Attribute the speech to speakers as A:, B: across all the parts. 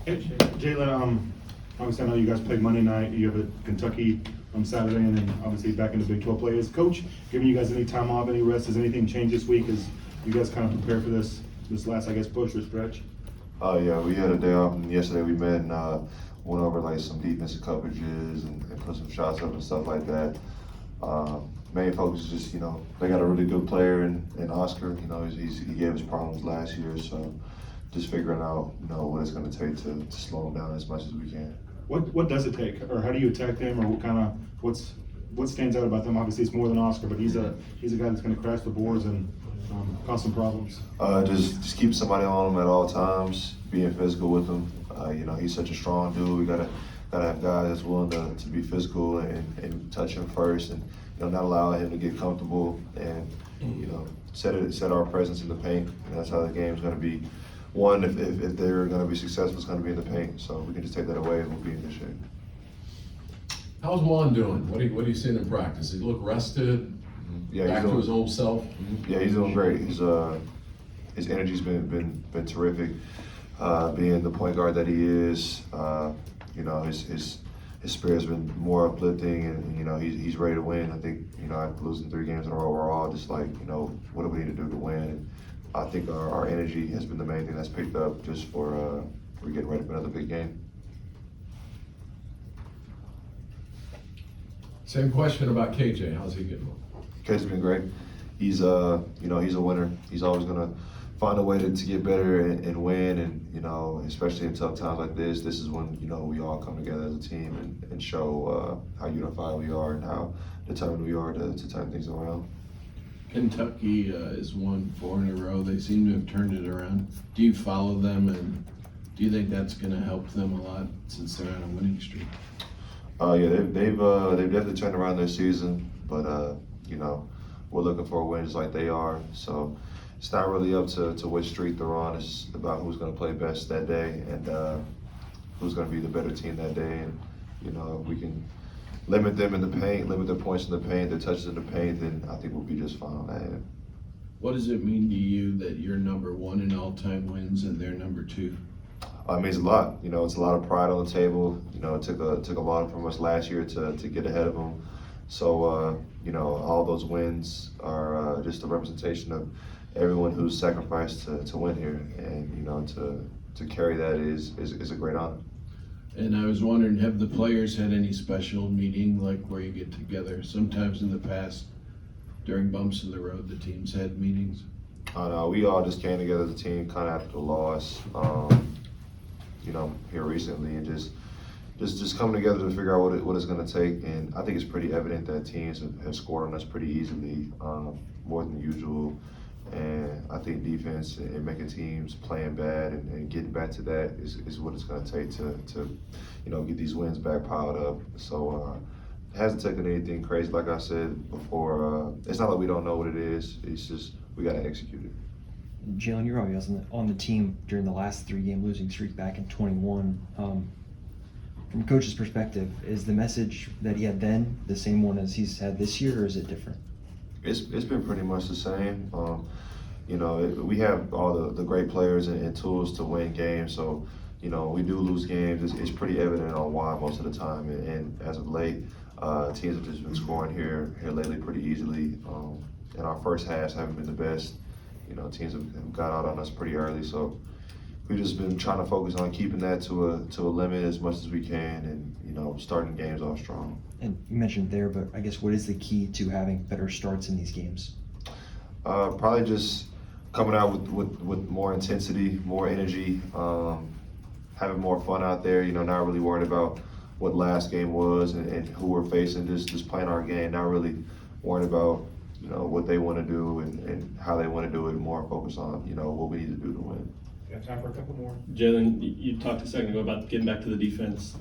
A: Hey, Jalen, obviously I know you guys played Monday night. You have a Kentucky on Saturday, and then obviously back into Big 12 play. Is Coach giving you guys any time off, any rest? Has anything changed this week as you guys kind of prepare for this last, I guess, push or stretch?
B: Yeah, we had a day off, and yesterday we met and went over like some defensive coverages and put some shots up and stuff like that. Main focus is just, they got a really good player in Oscar. He gave us problems last year, so just figuring out, what it's going to take to slow him down as much as we can.
A: What does it take, or how do you attack them, or what stands out about them? Obviously, it's more than Oscar, but he's a guy that's going to crash the boards and cause some problems.
B: Just keep somebody on him at all times, being physical with him. He's such a strong dude. We gotta have guys that's willing to be physical and touch him first, and not allow him to get comfortable, and set our presence in the paint. And that's how the game's gonna be. One, if they're going to be successful, it's going to be in the paint. So we can just take that away and we'll be in good shape.
C: How's Juan doing? What are you seeing in practice? He look rested?
B: Yeah,
C: back to his old self?
B: Yeah, he's doing great. His energy's been terrific. Being the point guard that he is, his spirit's been more uplifting, and he's ready to win. I think after losing 3 games in a row, we're all just like, what do we need to do to win? And I think our energy has been the main thing that's picked up just for getting ready for another big game.
C: Same question about KJ. How's he getting?
B: KJ's been great. He's he's a winner. He's always gonna find a way to get better and win, and especially in tough times like this is when we all come together as a team and show how unified we are and how determined we are to turn things around.
D: Kentucky has won 4 in a row. They seem to have turned it around. Do you follow them, and do you think that's going to help them a lot since they're on a winning streak?
B: Yeah, they've definitely turned around their season, but we're looking for wins like they are. So it's not really up to which streak they're on. It's about who's going to play best that day and who's going to be the better team that day. And we can limit them in the paint, limit their points in the paint, their touches in the paint, then I think we'll be just fine on that end.
D: What does it mean to you that you're number 1 in all-time wins and they're number 2?
B: It means a lot. It's a lot of pride on the table. It took a lot from us last year to get ahead of them. So, all those wins are just a representation of everyone who's sacrificed to win here. And, to carry that is a great honor.
D: And I was wondering, have the players had any special meeting, like where you get together? Sometimes in the past, during bumps in the road, the teams had meetings.
B: No, we all just came together as a team kind of after the loss, here recently, and just coming together to figure out what it's going to take. And I think it's pretty evident that teams have scored on us pretty easily, more than usual. And I think defense and making teams playing bad and getting back to that is what it's going to take to get these wins back piled up. So it hasn't taken anything crazy, like I said before. It's not like we don't know what it is. It's just we got to execute it.
E: Jalen, you're always on the team during the last 3-game losing streak back in 21. From a coach's perspective, is the message that he had then the same one as he's had this year, or is it different?
B: It's been pretty much the same. We have all the great players and tools to win games. So, we do lose games. It's pretty evident on why most of the time. And as of late, teams have just been scoring here lately pretty easily. And our first halves haven't been the best. Teams have got out on us pretty early. So we've just been trying to focus on keeping that to a limit as much as we can, and starting games off strong.
E: And you mentioned there, but I guess what is the key to having better starts in these games?
B: Probably just coming out with more intensity, more energy, having more fun out there. Not really worried about what last game was and who we're facing. Just playing our game, not really worried about what they want to do and how they want to do it. More focused on what we need to do to win.
A: Got time for a couple more.
F: Jalen, you talked a second ago about getting back to the defense.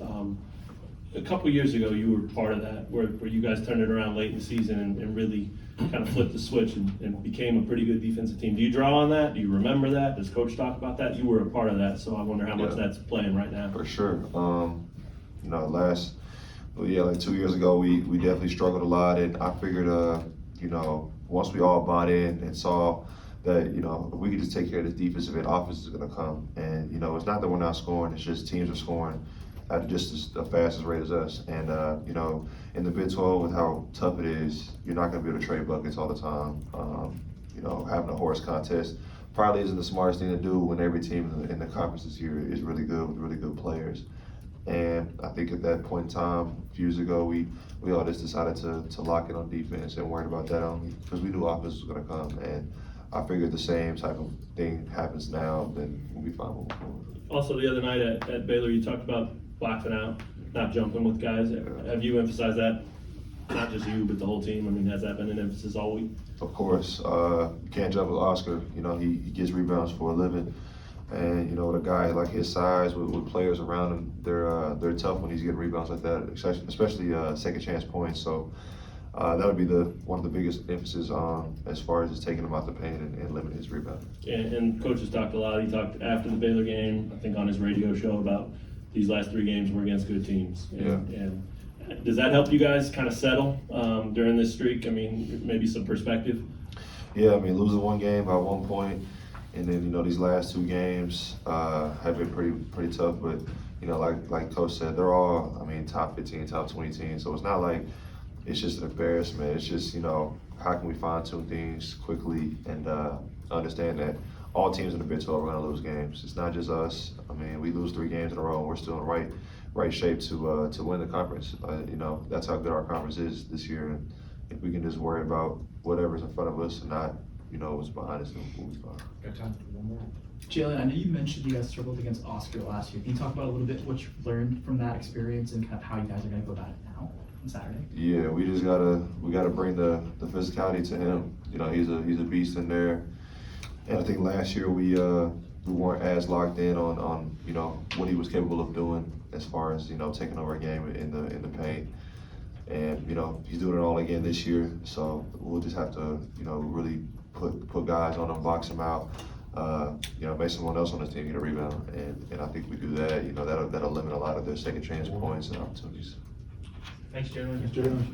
F: A couple years ago, you were part of that, where you guys turned it around late in the season and really kind of flipped the switch and became a pretty good defensive team. Do you draw on that? Do you remember that? Does Coach talk about that? You were a part of that, so I wonder how much that's playing right now.
B: For sure. Like 2 years ago, we definitely struggled a lot, and I figured, once we all bought in and saw that, you know, if we could just take care of this defensive end, offense is gonna come. And, you know, it's not that we're not scoring, it's just teams are scoring at just as fast as rate as us. And, you know, in the Big 12 with how tough it is, you're not gonna be able to trade buckets all the time. You know, having a horse contest probably isn't the smartest thing to do when every team in the conference this year is really good with really good players. And I think at that point in time, a few years ago, we all just decided to lock in on defense and worried about that only because we knew offense was gonna come. And I figured the same type of thing happens now, then we'll be fine moving forward.
F: Also, the other night at Baylor, you talked about boxing out, not jumping with guys. Have you emphasized that? Not just you, but the whole team. I mean, has that been an emphasis all week?
B: Of course, you can't jump with Oscar. You know, he gets rebounds for a living. And, you know, with a guy like his size, with players around him, they're tough when he's getting rebounds like that, especially second chance points. So that would be one of the biggest emphasis as far as just taking him out the paint and limiting his rebound.
F: And Coach has talked a lot. He talked after the Baylor game, I think on his radio show, about these last 3 games were against good teams. And does that help you guys kind of settle during this streak? I mean, maybe some perspective?
B: Yeah, I mean, losing 1 game by 1 point, and then, you know, these last 2 games have been pretty tough. But, you know, like Coach said, they're all, I mean, top 15, top 20 teams. So it's not like it's just an embarrassment. It's just, you know, how can we fine-tune things quickly and understand that all teams in the Big 12 are going to lose games. It's not just us. I mean, we lose 3 games in a row, and we're still in right shape to win the conference. You know, that's how good our conference is this year. And if we can just worry about whatever's in front of us and not, you know, what's behind us, then we'll be fine.
G: Got time for one more. Jalen, I know you mentioned you guys struggled against Oscar last year. Can you talk about a little bit what you've learned from that experience and kind of how you guys are going to go about it now on Saturday?
B: Yeah, we just gotta bring the physicality to him. You know, he's a beast in there. And I think last year we weren't as locked in on you know what he was capable of doing as far as, you know, taking over a game in the paint. And, you know, he's doing it all again this year. So we'll just have to, you know, really put guys on him, box him out. You know, make someone else on this team get a rebound, and I think we do that. You know, that'll limit a lot of their second chance points and opportunities.
F: Thanks, Jalen.
A: Mr. Jones.